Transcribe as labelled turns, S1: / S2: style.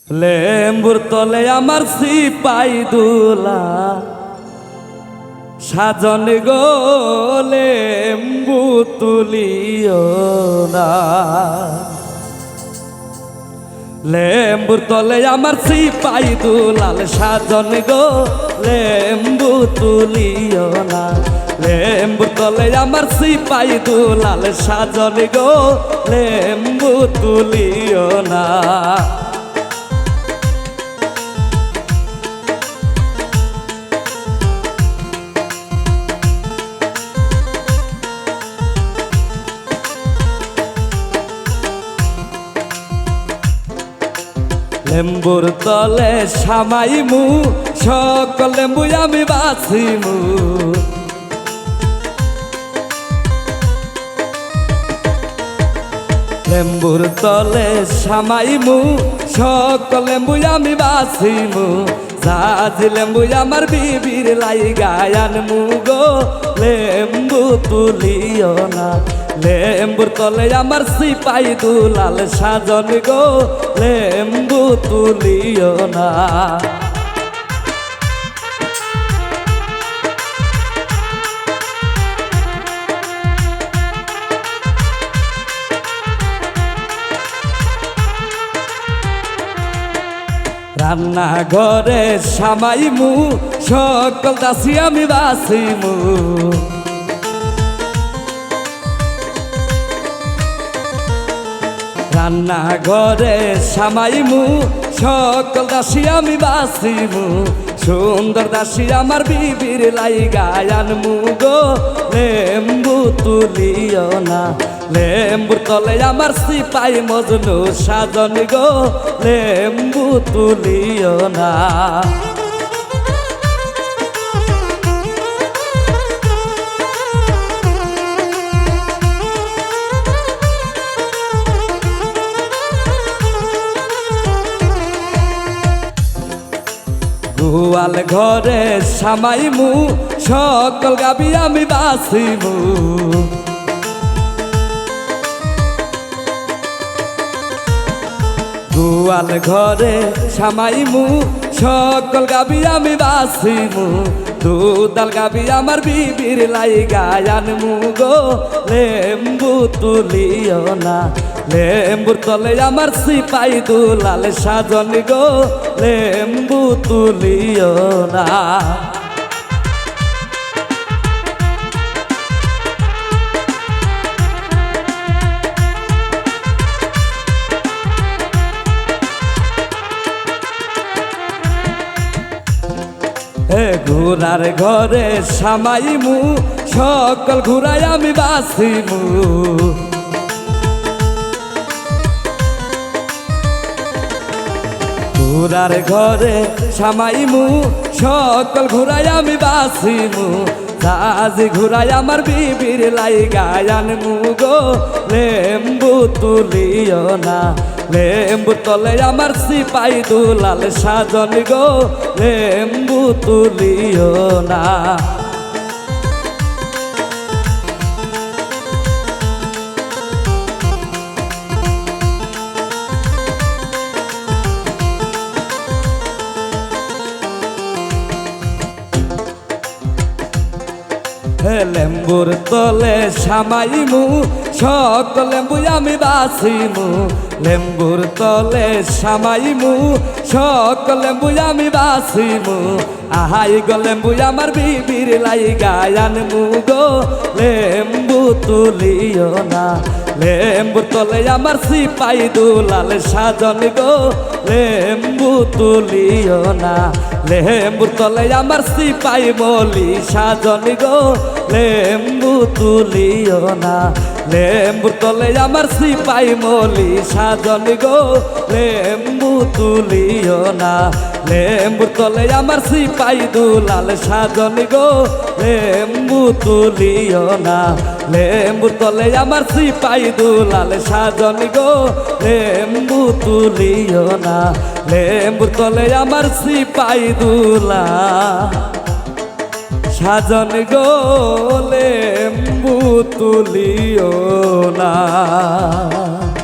S1: লেম্বুর তলে আমার সিপাই দুলা সাজন গো লেম্বু তুলিও না। লেম্বুর তলে আমার সিপাই দুলাল সাজন গো লেম্বু তুলিও না। লেম্বুর তলে আমার সিপাই দুলাল সাজন গো লেম্বু তুলিও না। লেম্বুর তলে সামাইমু সকল লেম্বু আমি বাছিমু। লেম্বুর তলে সামাইমু সকল লেম্বু আমি বাছিমু। জাজ লেম্বু আমার বিবির লাইগায় আনমু গো লেম্বু তুলিও না। লেম্বুর তলে আমার সিপাই দুলাল সাজন গো লেম্বু তুলিও না। রান্না ঘরে সামাইমু সকল দাসী আমি বাছিমু। রান্না ঘরে সামাইমু সকল দাসী আমি বাছিমু। সুন্দর দাসী আমার বিবির লাইগায় আনমু গো লেম্বু তুলিও না। লেম্বুর তলে আমার সিপাই মজনু সাজন গো লেম্বু তুলিও না। গোয়াল ঘরে সামাইমু সকল গাবি আমি বাছিমু। গোয়াল ঘরে সামাইমু সকল গাবি আমি বাছিমু। দুধাল গাবি আমার বিবির লাইগায় আনমু গো লেম্বু তুলিও না। লেম্বুর তলে আমার সিপাই দুলাল সাজন গো লেম্বু তুলিও না। ঘোড়ার ঘরে সামাইমু সকল ঘুরাই আমি বাছিমু। ঘোড়ার ঘরে সামাইমু সকল ঘুরাই আমি বাছিমু। জাজ ঘুরাই আমার বিবির লাইগায় আনমু গো লেম্বু তুলিও না। লেম্বুর তলে আমার সিপাই দুলাল সাজন গো লেম্বু তুলিও না। লেম্বুর তলে সামাইমু সকল লেম্বু আমি বাছিমু। লেম্বুর তলে সামাইমু সকল লেম্বু আমি বাছিমু। আহাই গো লেম্বু আমার বিবির লাইগায় আনমু গো লেম্বু তুলিও না। লেম্বুর তলে আমার সিপাই দুলাল সাজন গো লেম্বু তুলিও না। লেম্বুর তলে আমার সিপাই মলি সাজন গো লেম্বু তুলিও না। লেম্বুর তলে আমার সিপাই মলি সাজন গো লেম্বু তুলিও না। লেম্বুর তলে আমার সিপাই দুলাল সাজন গো লেম্বু তুলিও না। লেম্বুর তলে আমার সিপাই দুলাল সাজন গো লেম্বু তুলিও না। লেম্বুর তলে আমার সিপাই দুলা সাজন গো লেম্বু তুলিও না।